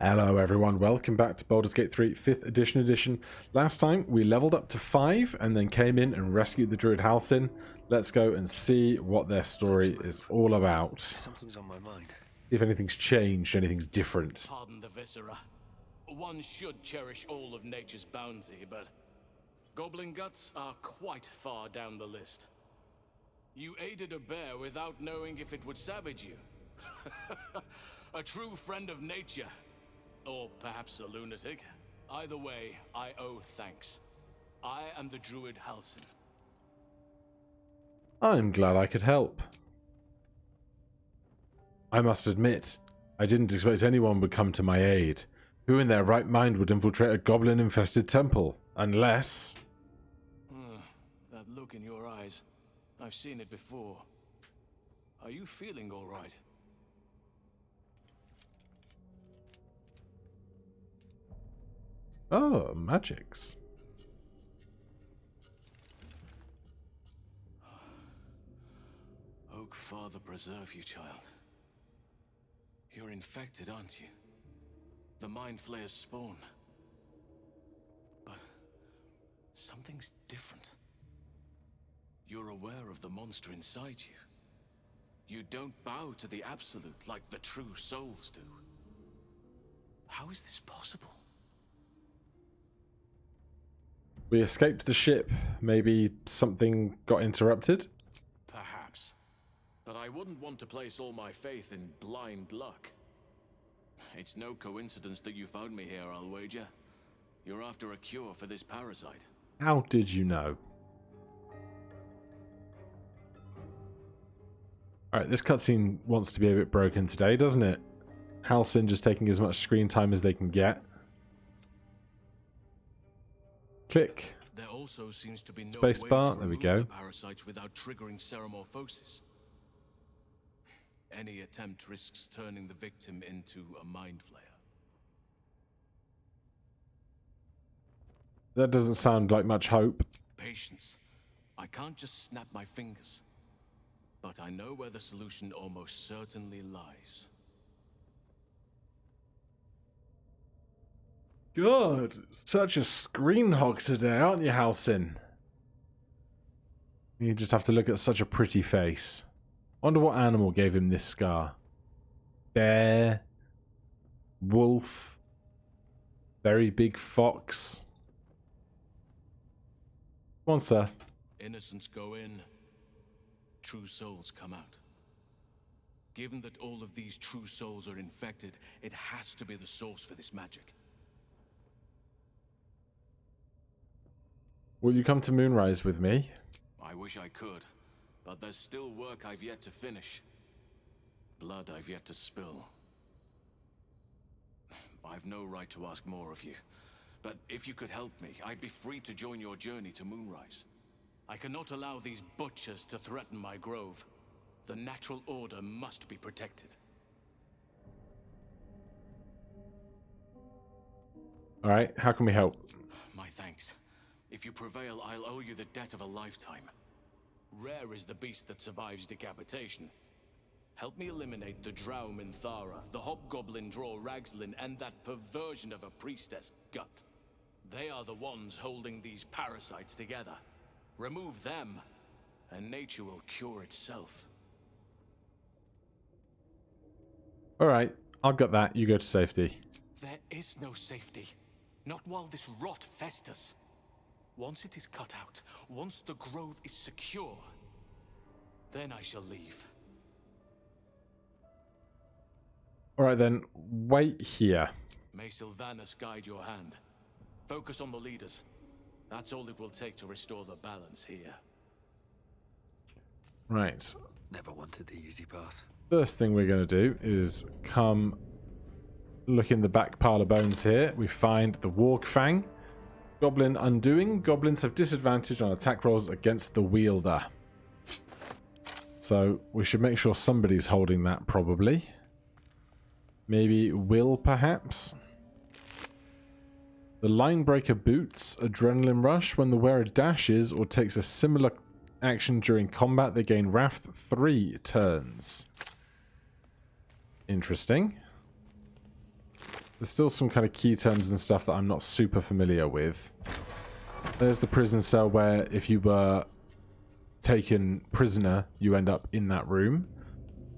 Hello everyone, welcome back to Baldur's Gate 3 5th edition. Last time we leveled up to 5 and then came in and rescued the druid Halsin. Let's go and see what their story is all about. Something's on my mind. See if anything's changed, anything's different. Pardon the viscera. One should cherish all of nature's bounty, but goblin guts are quite far down the list. You aided a bear without knowing if it would savage you. A true friend of nature. Or perhaps a lunatic. Either way, I owe thanks. I am the druid Halsin. I'm glad I could help. I must admit, I didn't expect anyone would come to my aid. Who in their right mind would infiltrate a goblin-infested temple? Unless... That look in your eyes. I've seen it before. Are you feeling all right? Oh, magics. Oak Father preserve you, child. You're infected, aren't you? The Mind Flayer's spawn. But something's different. You're aware of the monster inside you. You don't bow to the Absolute like the true souls do. How is this possible? We escaped the ship. Maybe something got interrupted? Perhaps. But I wouldn't want to place all my faith in blind luck. It's no coincidence that you found me here, I'll wager. You're after a cure for this parasite. How did you know? Alright, this cutscene wants to be a bit broken today, doesn't it? Halsin just taking as much screen time as they can get. Click. There also seems to be no Space way bar, to there we remove go. the parasites without triggering ceremorphosis. Any attempt risks turning the victim into a mind flayer. That doesn't sound like much hope. Patience. I can't just snap my fingers. But I know where the solution almost certainly lies. God, such a screen hog today, aren't you, Halsin? You just have to look at such a pretty face. Wonder what animal gave him this scar. Bear, wolf, very big fox. Come on, sir. Innocents go in, true souls come out. Given that all of these true souls are infected, it has to be the source for this magic. Will you come to Moonrise with me? I wish I could, but there's still work I've yet to finish. Blood I've yet to spill. I've no right to ask more of you, but if you could help me, I'd be free to join your journey to Moonrise. I cannot allow these butchers to threaten my grove. The natural order must be protected. Alright, how can we help? My thanks. If you prevail, I'll owe you the debt of a lifetime. Rare is the beast that survives decapitation. Help me eliminate the Drow Minthara, the Hobgoblin Draw Ragslin, and that perversion of a priestess, Gut. They are the ones holding these parasites together. Remove them, and nature will cure itself. Alright, I'll get that. You go to safety. There is no safety. Not while this rot festers. Once it is cut out, once the growth is secure, then I shall leave. Alright then, wait here. May Sylvanas guide your hand. Focus on the leaders. That's all it will take to restore the balance here. Right. Never wanted the easy path. First thing we're going to do is come look in the back pile of bones here. We find the Warg Fang. Goblin Undoing. Goblins have disadvantage on attack rolls against the wielder. So we should make sure somebody's holding that, probably. Maybe Will, perhaps. The Linebreaker Boots. Adrenaline Rush. When the wearer dashes or takes a similar action during combat, they gain Wrath 3 turns. Interesting. There's still some kind of key terms and stuff that I'm not super familiar with. There's the prison cell where if you were taken prisoner, you end up in that room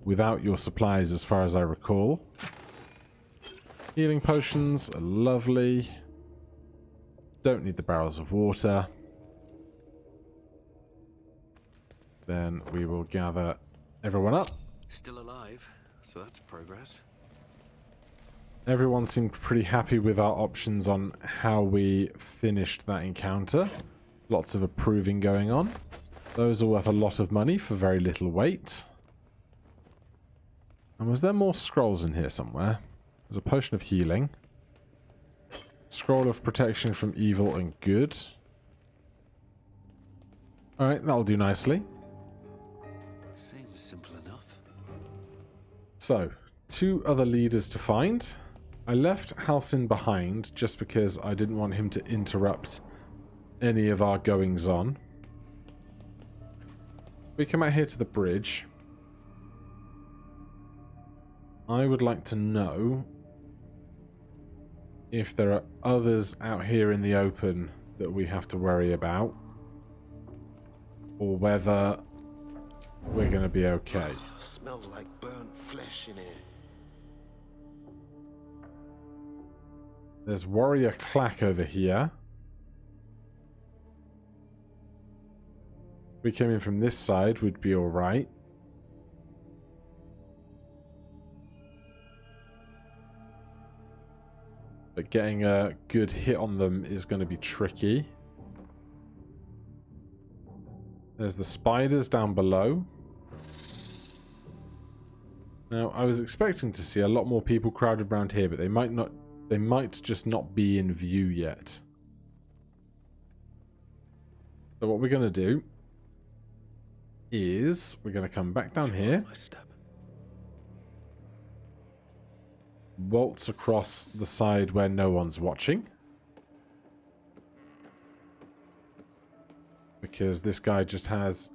without your supplies, as far as I recall. Healing potions are lovely. Don't need the barrels of water. Then we will gather everyone up. Still alive, so that's progress. Everyone seemed pretty happy with our options on how we finished that encounter. Lots of approving going on. Those are worth a lot of money for very little weight. And was there more scrolls in here somewhere? There's a potion of healing. Scroll of protection from evil and good. Alright, that'll do nicely. Seems simple enough. So, 2 other leaders to find. I left Halcyon behind just because I didn't want him to interrupt any of our goings-on. We come out here to the bridge. I would like to know if there are others out here in the open that we have to worry about, or whether we're going to be okay. Smells like burnt flesh in here. There's Warrior Clack over here. If we came in from this side, we'd be alright. But getting a good hit on them is going to be tricky. There's the spiders down below. Now, I was expecting to see a lot more people crowded around here, but they might not. They might just not be in view yet. So what we're going to do is we're going to come back down here. Waltz across the side where no one's watching. Because this guy just has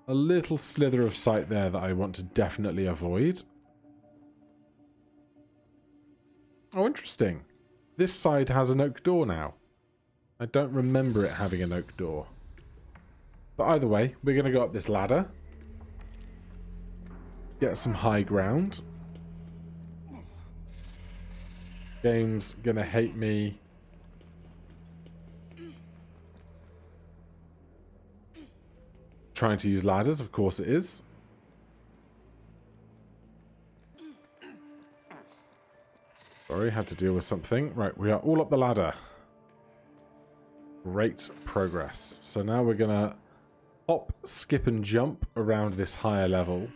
a little slither of sight there that I want to definitely avoid. Oh, interesting. This side has an oak door now. I don't remember it having an oak door. But either way, we're going to go up this ladder. Get some high ground. Game's going to hate me. Trying to use ladders, of course it is. Sorry, had to deal with something. Right, we are all up the ladder. Great progress. So now we're going to hop, skip and jump around this higher level.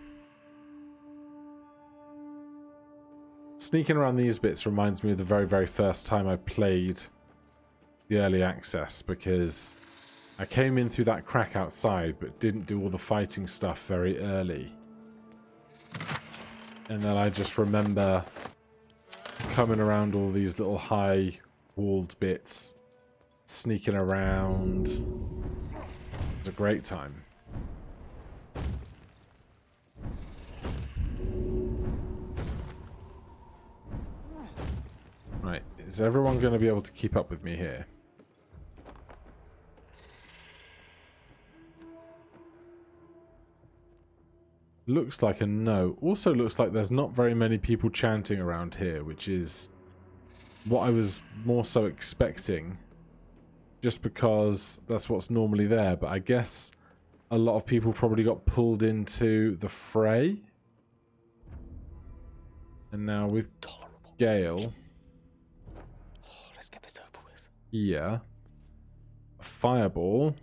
Sneaking around these bits reminds me of the very, very first time I played the early access, because I came in through that crack outside but didn't do all the fighting stuff very early. And then I just remember coming around all these little high walled bits, sneaking around. It was a great time. Right, is everyone going to be able to keep up with me here? Looks like a no. Also looks like there's not very many people chanting around here, which is what I was more so expecting. Just because that's what's normally there. But I guess a lot of people probably got pulled into the fray. And now with Gale... Let's get this over with. Here, a fireball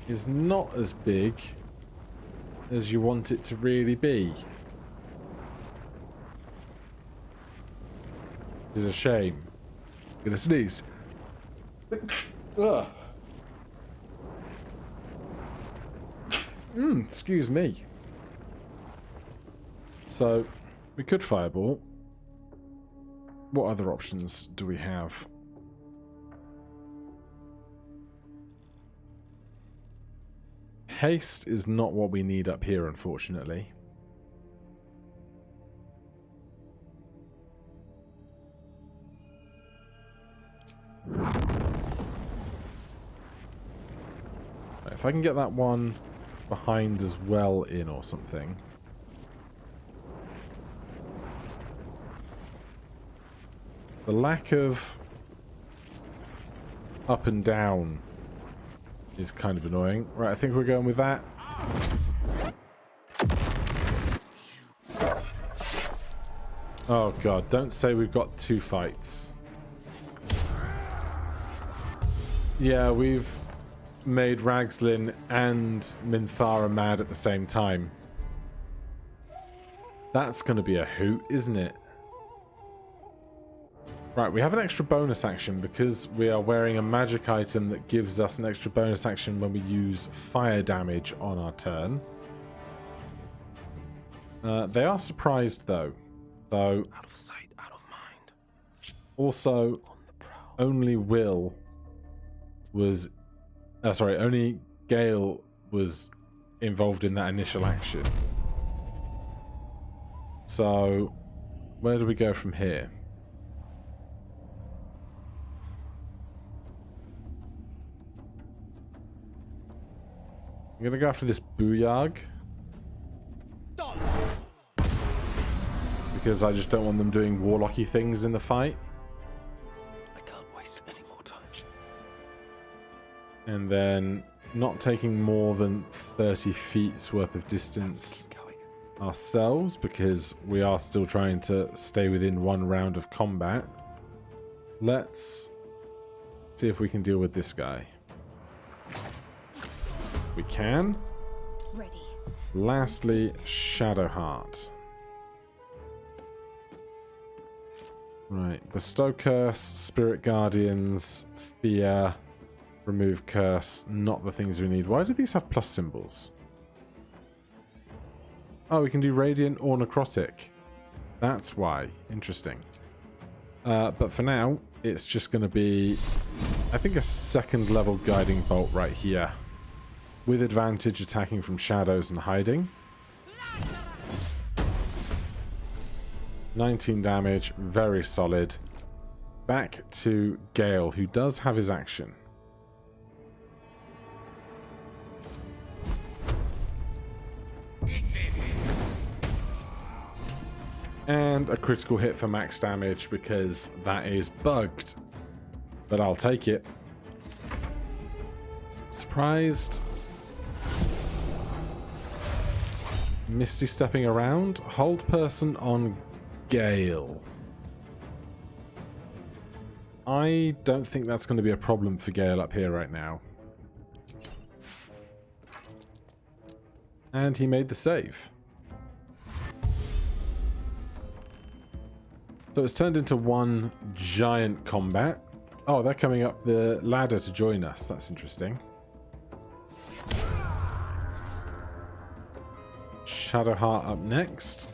is not as big as you want it to really be. It's a shame. I'm gonna sneeze. Ugh. Excuse me. So, we could fireball. What other options do we have? Haste is not what we need up here, unfortunately. Right, if I can get that one behind as well in or something. The lack of up and down is kind of annoying. Right, I think we're going with that. Oh god, don't say we've got 2 fights. Yeah, we've made Ragzlin and Minthara mad at the same time. That's going to be a hoot, isn't it? Right, we have an extra bonus action because we are wearing a magic item that gives us an extra bonus action when we use fire damage on our turn. They are surprised though. So, Out of sight, out of mind. also, only Will was... only Gale was involved in that initial action. So, where do we go from here? I'm going to go after this Booyarg. Because I just don't want them doing warlocky things in the fight. I can't waste any more time. And then not taking more than 30 feet's worth of distance ourselves, because we are still trying to stay within 1 round of combat. Let's see if we can deal with this guy. We can. Ready. Lastly, Shadowheart. Right, bestow curse, spirit guardians, fear, remove curse, not the things we need. Why do these have plus symbols? Oh, we can do radiant or necrotic. That's why. Interesting. But for now, it's just going to be, I think, a 2nd level guiding bolt right here. With advantage attacking from shadows and hiding. 19 damage, very solid. Back to Gale, who does have his action. And a critical hit for max damage because that is bugged. But I'll take it. Surprised. Misty stepping around. Hold person on Gale. I don't think that's going to be a problem for Gale up here right now. And he made the save. So it's turned into one giant combat. Oh, they're coming up the ladder to join us. That's interesting. Shadowheart up next.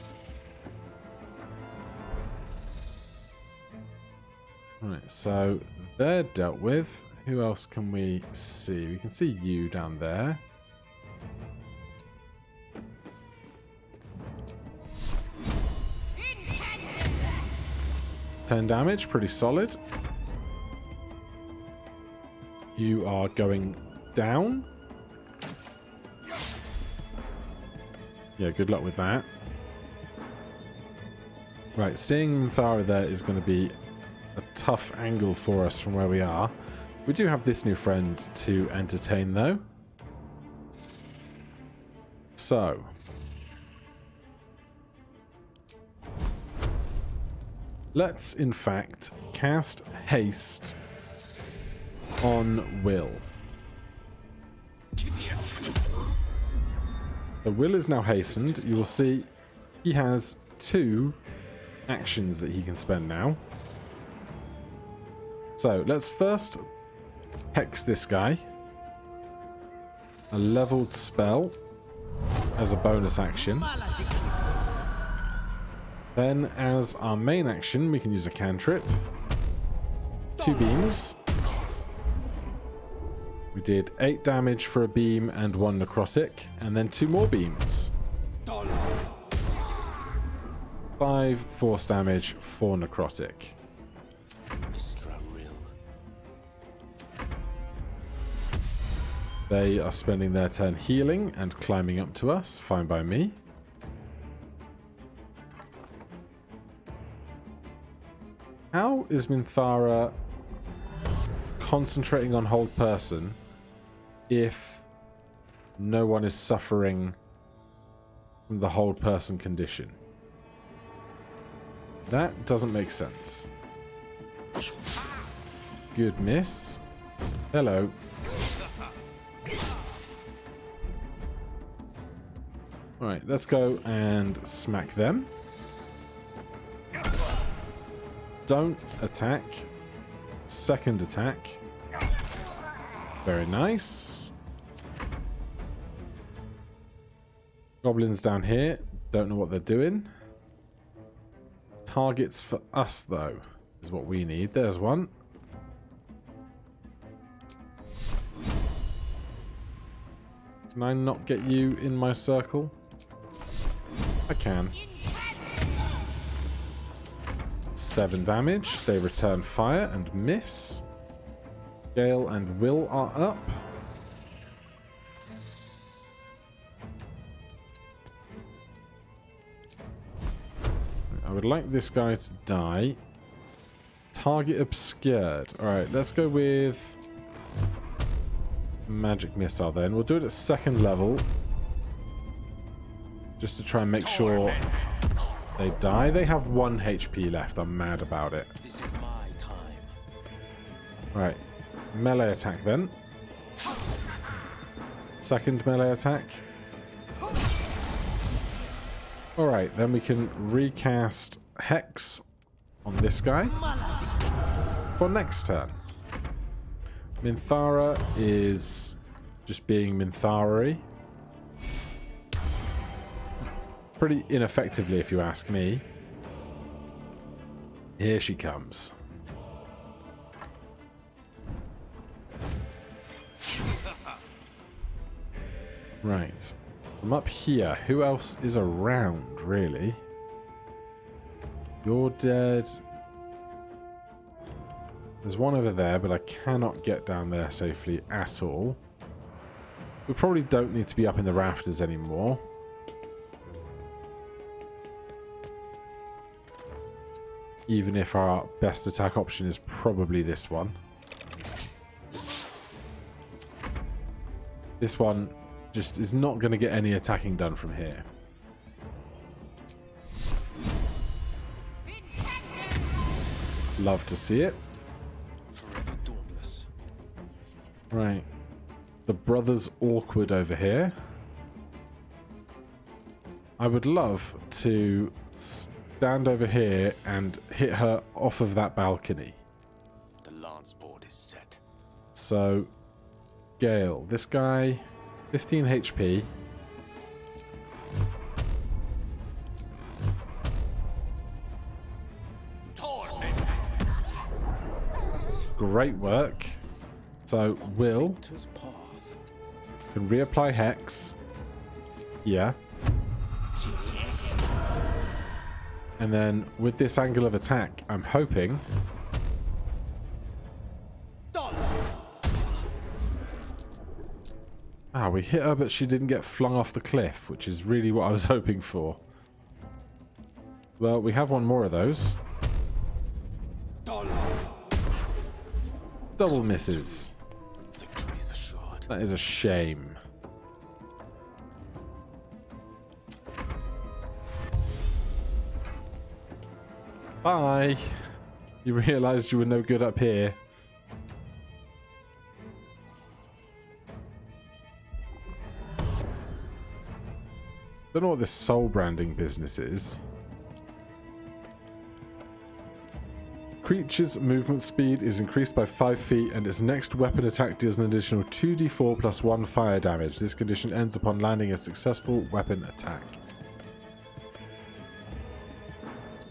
Right, so they're dealt with. Who else can we see? We can see you down there. $10 damage, pretty solid. You are going down. Yeah, good luck with that. Right, seeing Minthara there is going to be a tough angle for us from where we are. We do have this new friend to entertain, though. So. Let's, in fact, cast Haste on Will. The Will is now hastened. You will see he has 2 actions that he can spend now. So let's first hex this guy. A leveled spell as a bonus action. Then as our main action, we can use a cantrip. 2 beams. We did 8 damage for a beam and 1 necrotic, and then 2 more beams. 5 force damage, 4 necrotic. They are spending their turn healing and climbing up to us. Fine by me. How is Minthara concentrating on hold person if no one is suffering from the hold person condition? That doesn't make sense. Good miss. Hello. Alright, let's go and smack them. Don't attack. Second attack. Very nice. Goblins down here. Don't know what they're doing. Targets for us, though, is what we need. There's one. Can I not get you in my circle? I can. 7 damage. They return fire and miss. Gale and Will are up. I would like this guy to die. Target obscured. Alright, let's go with magic missile then. We'll do it at 2nd level. Just to try and make sure they die. They have 1 HP left. I'm mad about it. This is my time. Right. Melee attack then. 2nd melee attack. Alright, then we can recast Hex on this guy for next turn. Minthara is just being Minthara-y. Pretty ineffectively, if you ask me. Here she comes. Right. I'm up here. Who else is around, really? You're dead. There's one over there, but I cannot get down there safely at all. We probably don't need to be up in the rafters anymore. Even if our best attack option is probably this one. This one just is not going to get any attacking done from here. Love to see it. Forever dauntless. Right. The brother's awkward over here. I would love to stand over here and hit her off of that balcony. The lance board is set. So, Gale, this guy, 15 HP. Great work. So, Will Victor's path. can reapply Hex. Yeah. And then with this angle of attack, I'm hoping... Ah, we hit her, but she didn't get flung off the cliff, which is really what I was hoping for. Well, we have one more of those. Double misses. Victory is assured. That is a shame. Bye. You realised you were no good up here. Don't know what this soul branding business is. Creature's movement speed is increased by 5 feet and its next weapon attack deals an additional 2d4 plus 1 fire damage. This condition ends upon landing a successful weapon attack.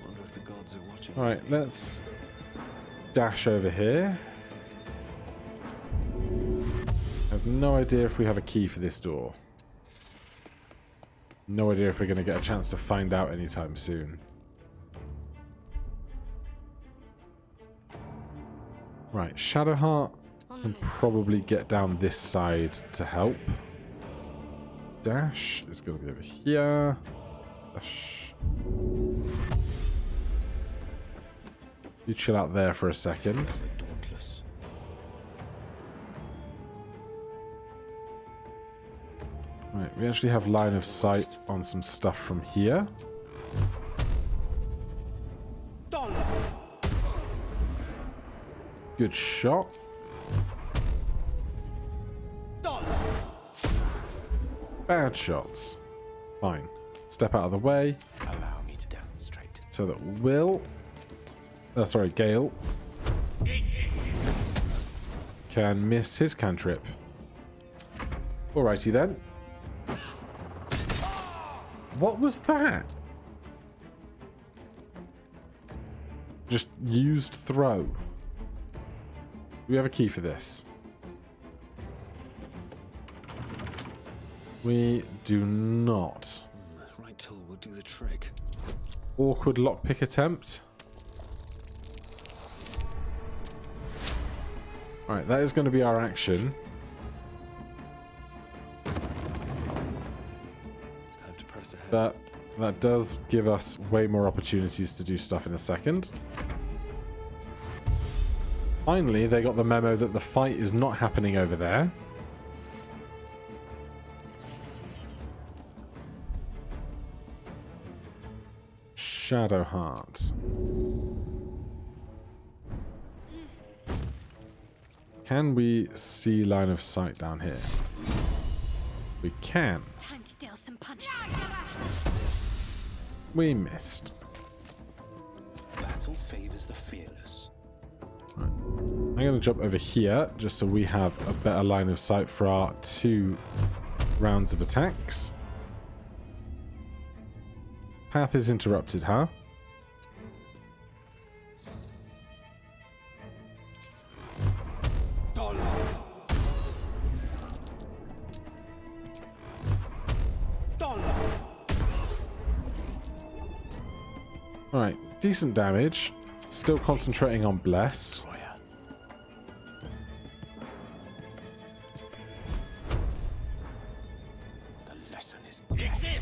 Wonder if the gods are watching. Alright, let's dash over here. I have no idea if we have a key for this door. No idea if we're going to get a chance to find out anytime soon. Right, Shadowheart And probably get down this side to help. Dash is going to be over here. Dash. You chill out there for a second. Dauntless. Right, we actually have line of sight on some stuff from here. Good shot. Bad shots. Fine. Step out of the way. Allow me to demonstrate. So that Gale can miss his cantrip. Alrighty then. What was that? Just used throw. Do we have a key for this? We do not. Right tool will do the trick. Awkward lockpick attempt. Alright, that is going to be our action. Time to press ahead. But that does give us way more opportunities to do stuff in a second. Finally, they got the memo that the fight is not happening over there. Shadowheart. Can we see line of sight down here? We can. Time to deal some punishment. We missed. Battle favors the fearless. I'm going to jump over here just so we have a better line of sight for our 2 rounds of attacks. Path is interrupted, huh? Alright, decent damage. Still concentrating on Bless. The lesson is death.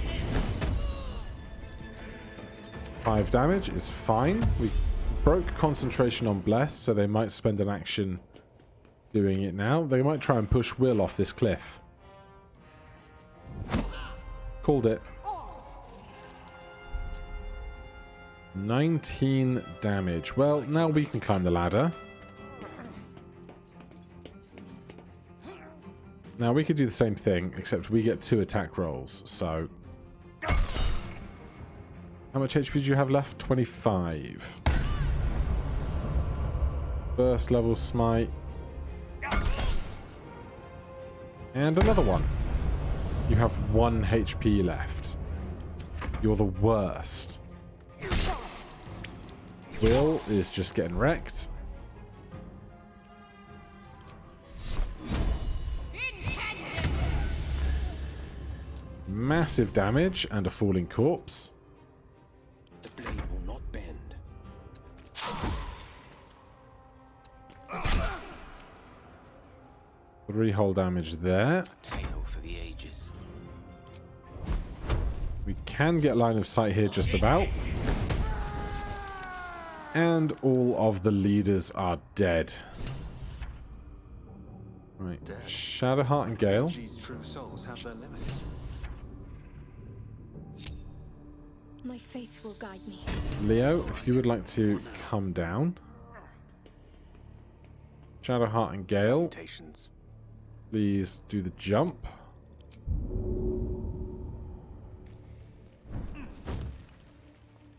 5 damage is fine. We broke concentration on Bless, so they might spend an action doing it now. They might try and push Will off this cliff. Called it. 19 damage. Well, now we can climb the ladder. Now we could do the same thing, except we get 2 attack rolls, so... How much HP do you have left? 25. First level smite. And another one. You have 1 HP left. You're the worst. Will is just getting wrecked. Massive damage and a falling corpse. The blade will not bend. 3 hull damage there. Tale for the ages. We can get line of sight here just about. And all of the leaders are dead. Right. Shadowheart and Gale. These true souls have their limits. My faith will guide me. Leo, if you would like to come down. Shadowheart and Gale, Salutations. please do the jump.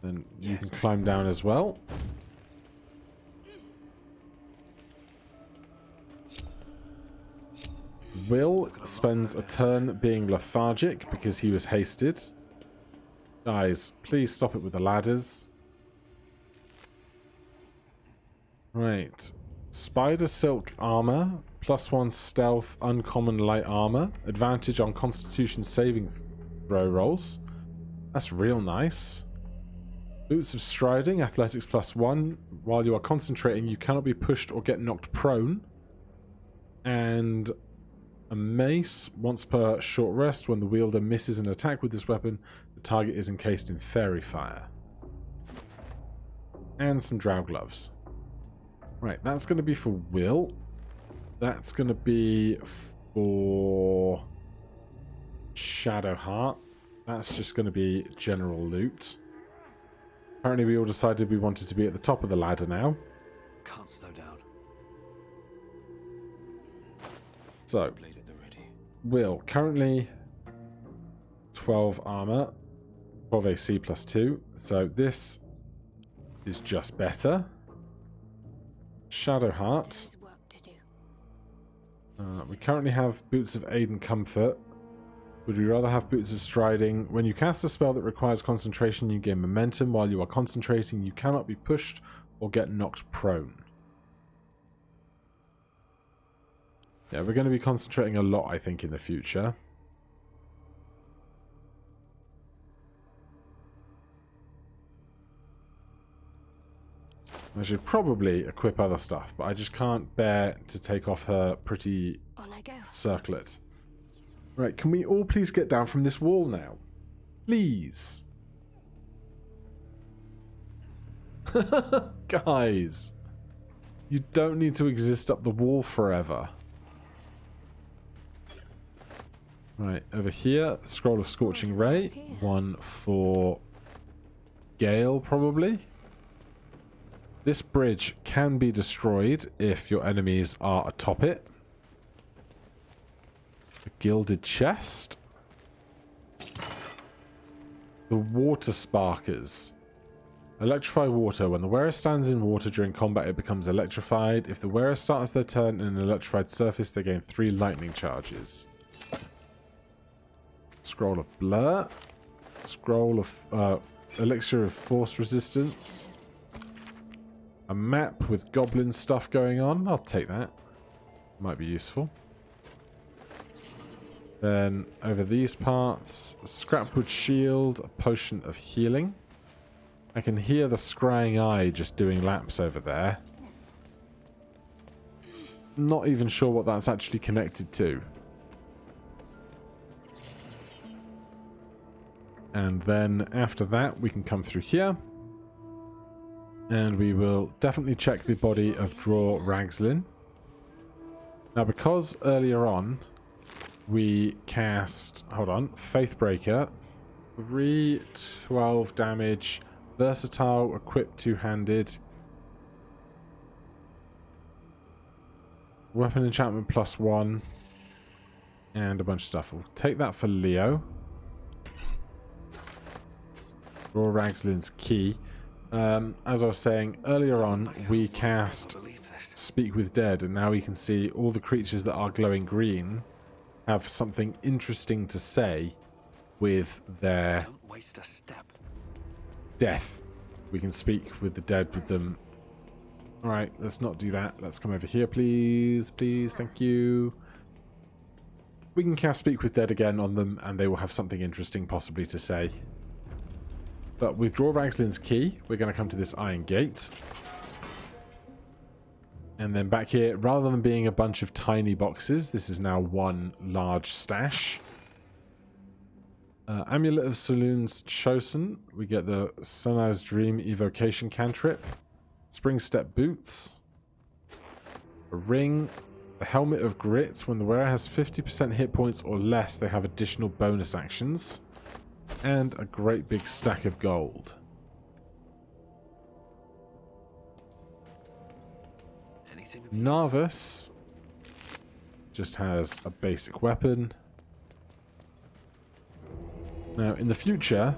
Then you can climb down as well. Will spends a turn being lethargic because he was hasted. Guys, please stop it with the ladders. Right. Spider silk armor, +1 stealth, uncommon light armor, advantage on constitution saving throw rolls. That's real nice. Boots of striding, athletics +1. While you are concentrating, you cannot be pushed or get knocked prone. And a mace. Once per short rest, when the wielder misses an attack with this weapon, the target is encased in fairy fire. And some drow gloves. Right, that's going to be for Will. That's going to be for Shadowheart. That's just going to be general loot. Apparently we all decided we wanted to be at the top of the ladder now. Can't slow down. So, Blade at the ready. Will, currently 12 armor, 12 AC plus 2. So this is just better. Shadowheart. There's work to do. We currently have Boots of Aid and Comfort. Would we rather have Boots of Striding? When you cast a spell that requires concentration, you gain momentum. While you are concentrating, you cannot be pushed or get knocked prone. Yeah, we're going to be concentrating a lot, I think, in the future. I should probably equip other stuff, but I just can't bear to take off her pretty On I go. circlet. Right, can we all please get down from this wall now? Please. Guys. You don't need to exist up the wall forever. Right, over here, Scroll of Scorching Ray. One for Gale, probably. This bridge can be destroyed if your enemies are atop it. A gilded chest. The water sparkers. Electrify water. When the wearer stands in water during combat, it becomes electrified. If the wearer starts their turn in an electrified surface, they gain 3 lightning charges. Scroll of Blur. Scroll of Elixir of Force Resistance. A map with goblin stuff going on. I'll take that. Might be useful. Then over these parts, a scrapwood shield, a potion of healing. I can hear the scrying eye just doing laps over there. Not even sure what that's actually connected to. And then after that, we can come through here. And we will definitely check the body of Draw Ragslin. Now, because earlier on we cast, hold on, Faithbreaker, 3, 12 damage, versatile, equipped, two-handed, weapon enchantment +1, and a bunch of stuff. We'll take that for Leo. Draw Ragslin's key. As I was saying earlier on, we cast Speak with Dead, and now we can see all the creatures that are glowing green have something interesting to say with their Don't waste a step. death. We can speak with the dead with them. Alright, let's not do that. Let's come over here, please. Please, thank you. We can cast Speak with Dead again on them, and they will have something interesting possibly to say. But with Draw Ragslin's key, we're going to come to this iron gate. And then back here, rather than being a bunch of tiny boxes, this is now one large stash. Amulet of Saloon's Chosen. We get the Sunrise Dream Evocation Cantrip. Spring Step Boots. A ring. The Helmet of Grit. When the wearer has 50% hit points or less, they have additional bonus actions. And a great big stack of gold. Narvis just has a basic weapon. Now, in the future,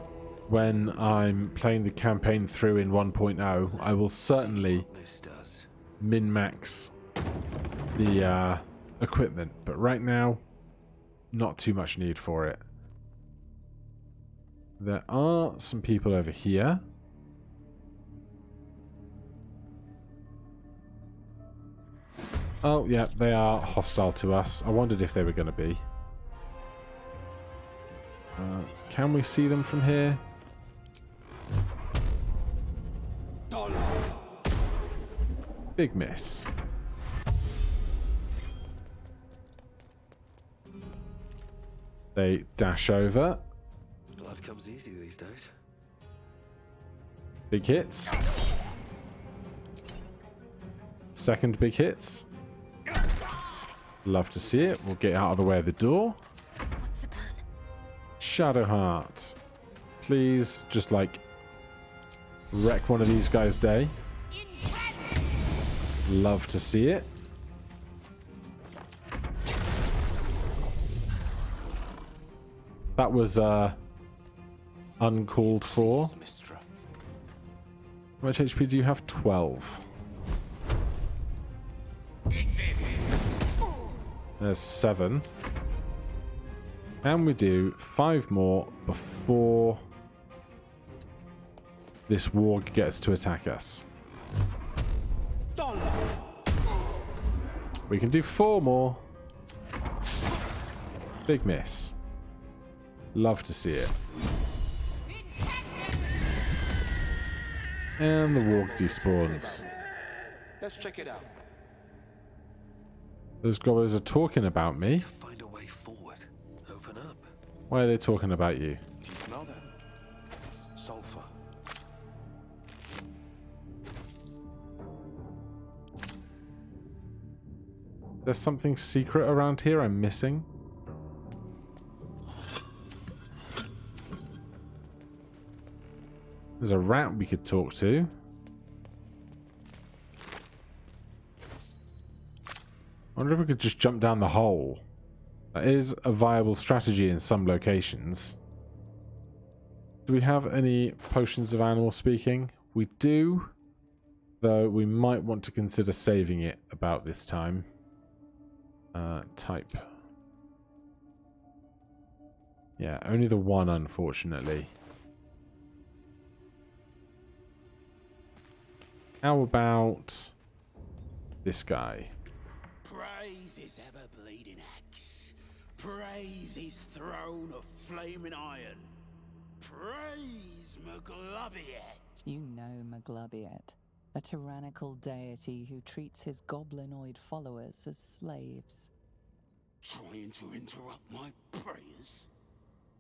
when I'm playing the campaign through in 1.0, I will certainly min-max the equipment. But right now, not too much need for it. There are some people over here. Oh, yeah, they are hostile to us. I wondered if they were going to be. Can we see them from here? Big miss. They dash over. Blood comes easy these days. Big hits. Second big hits. Love to see it. We'll get out of the way of the door. What's the plan? Shadowheart. Please, just like wreck one of these guys' day. Love to see it. That was uncalled for. Mistra. How much HP do you have? 12. There's 7. And we do 5 more before this warg gets to attack us. We can do 4 more. Big miss. Love to see it. And the warg despawns. Let's check it out. Those goblins are talking about me. To find a way forward. Open up. Why are they talking about you? Do you smell that? Sulfur. There's something secret around here I'm missing. There's a rat we could talk to. I wonder if we could just jump down the hole. That is a viable strategy in some locations. Do we have any potions of animal speaking? We do, though we might want to consider saving it about this time. Type. Yeah, only the one, unfortunately. How about this guy? Praise his ever-bleeding axe. Praise his throne of flaming iron. Praise Maglubiet. You know Maglubiet, a tyrannical deity who treats his goblinoid followers as slaves. Trying to interrupt my prayers?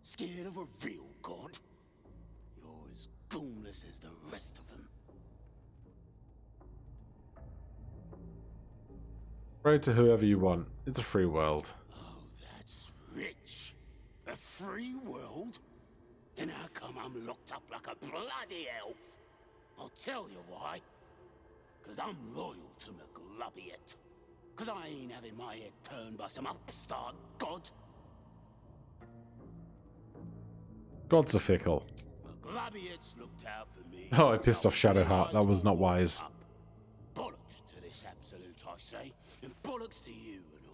Scared of a real god? You're as goonless as the rest of them. Pray to whoever you want. It's a free world. Oh, that's rich. A free world? And how come I'm locked up like a bloody elf? I'll tell you why. 'Cause I'm loyal to Maglubiet. 'Cause I ain't having my head turned by some upstart god. Gods are fickle. Maglubiet's looked out for me. Oh, I pissed off Shadowheart. That was not wise. Bollocks to this absolute, I say. And bollocks to you and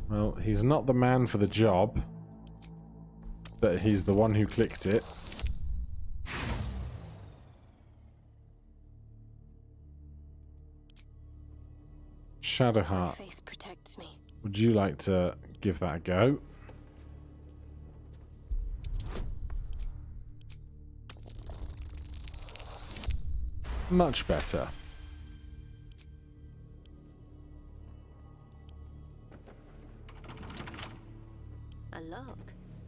all. Well, he's not the man for the job, but he's the one who clicked it. Shadowheart, Faith protects me. would you like to give that a go? Much better. A log?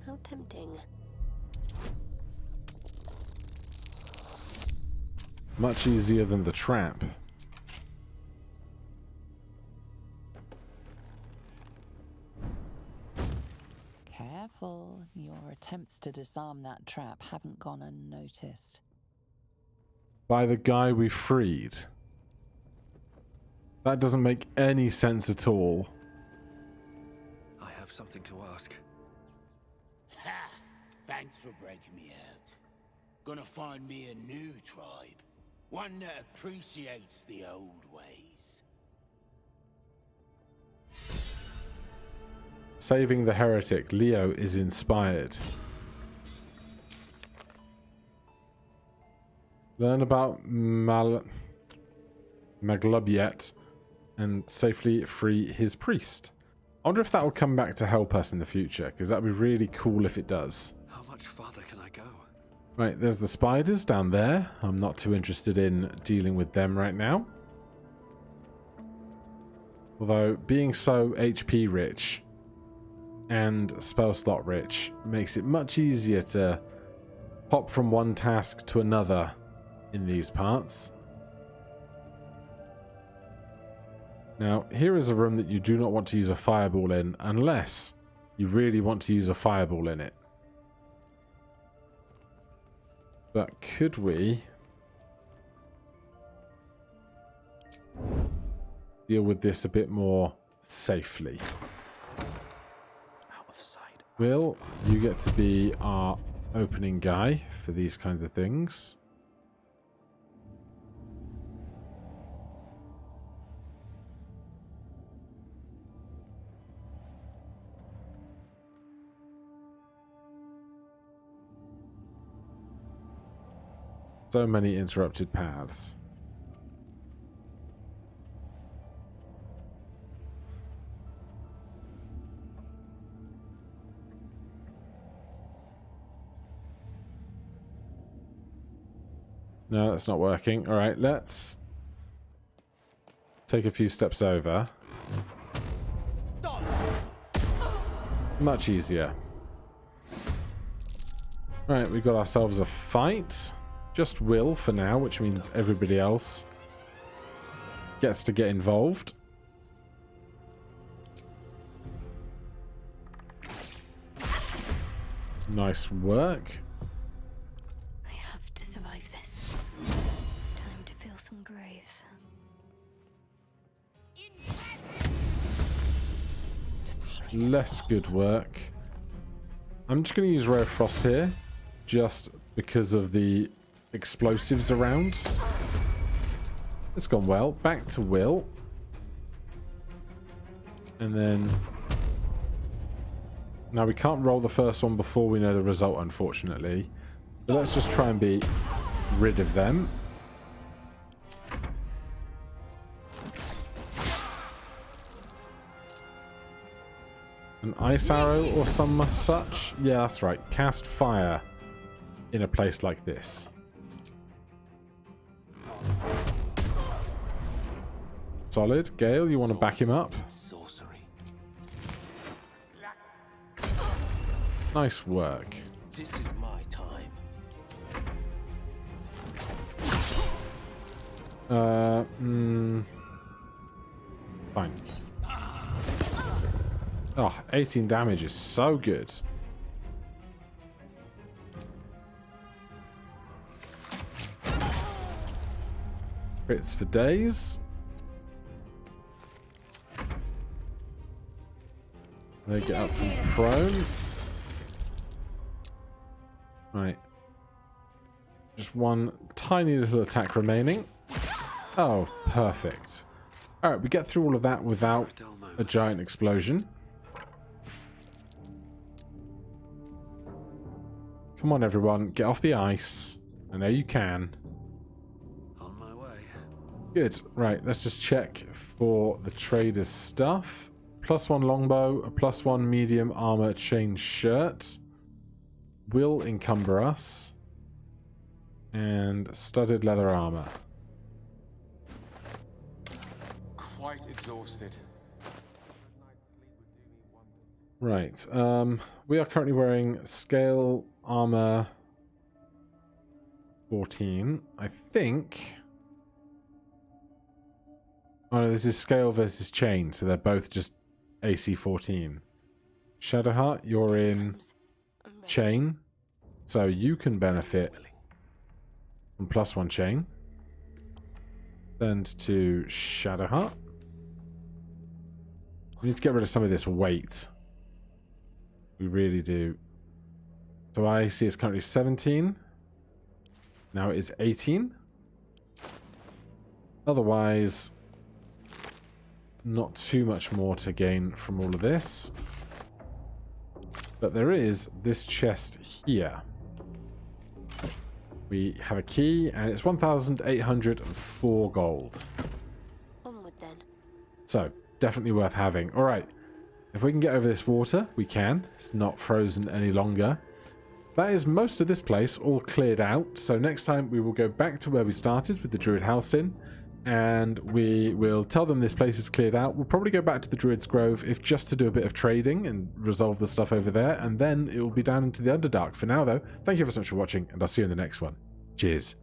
How tempting. Much easier than the trap. Careful, your attempts to disarm that trap haven't gone unnoticed. By the guy we freed. That doesn't make any sense at all. I have something to ask. Ha! Thanks for breaking me out. Gonna find me a new tribe. One that appreciates the old ways. Saving the heretic, Leo is inspired. Learn about Maglubiet and safely free his priest. I wonder if that will come back to help us in the future, because that would be really cool if it does. How much farther can I go? Right, there's the spiders down there. I'm not too interested in dealing with them right now. Although being so HP rich and spell slot rich makes it much easier to hop from one task to another in these parts. Now, here is a room that you do not want to use a fireball in unless you really want to use a fireball in it. But could we deal with this a bit more safely? Out of sight. Will, you get to be our opening guy for these kinds of things. So many interrupted paths. No, that's not working. All right, let's take a few steps over. Much easier. All right, we've got ourselves a fight. Just Will for now, which means everybody else gets to get involved. Nice work. I have to survive this. Time to fill some graves. Less good work. I'm just going to use Ray of Frost here, just because of the explosives around. It's gone well. Back to Will. And then... Now we can't roll the first one before we know the result, unfortunately. So let's just try and be rid of them. An ice arrow or some such? Yeah, that's right. Cast fire in a place like this. Solid. Gale, you want to back him up? Sorcery. Nice work. This is my time. Fine. Oh, 18 damage is so good. Crits for days. They get up from prone. Right. Just one tiny little attack remaining. Oh, perfect. Alright, we get through all of that without a giant explosion. Come on, everyone. Get off the ice. I know you can. On my way. Good. Right, let's just check for the trader's stuff. +1 longbow, a +1 medium armor chain shirt. Will encumber us. And studded leather armor. Quite exhausted. Right. We are currently wearing scale armor 14. I think... Oh no, this is scale versus chain, so they're both just AC 14. Shadowheart, you're in chain, so you can benefit from +1 chain. Send to Shadowheart. We need to get rid of some of this weight. We really do. So IC is currently 17. Now it is 18. Otherwise, not too much more to gain from all of this. But there is this chest here. We have a key, and it's 1,804 gold. Onward then. So, definitely worth having. Alright, if we can get over this water, we can. It's not frozen any longer. That is most of this place all cleared out. So next time we will go back to where we started with the Druid House Inn. and we will tell them this place is cleared out. We'll probably go back to the Druid's Grove, if just to do a bit of trading and resolve the stuff over there, and then it will be down into the Underdark. For now, though, thank you ever so much for watching, and I'll see you in the next one. Cheers.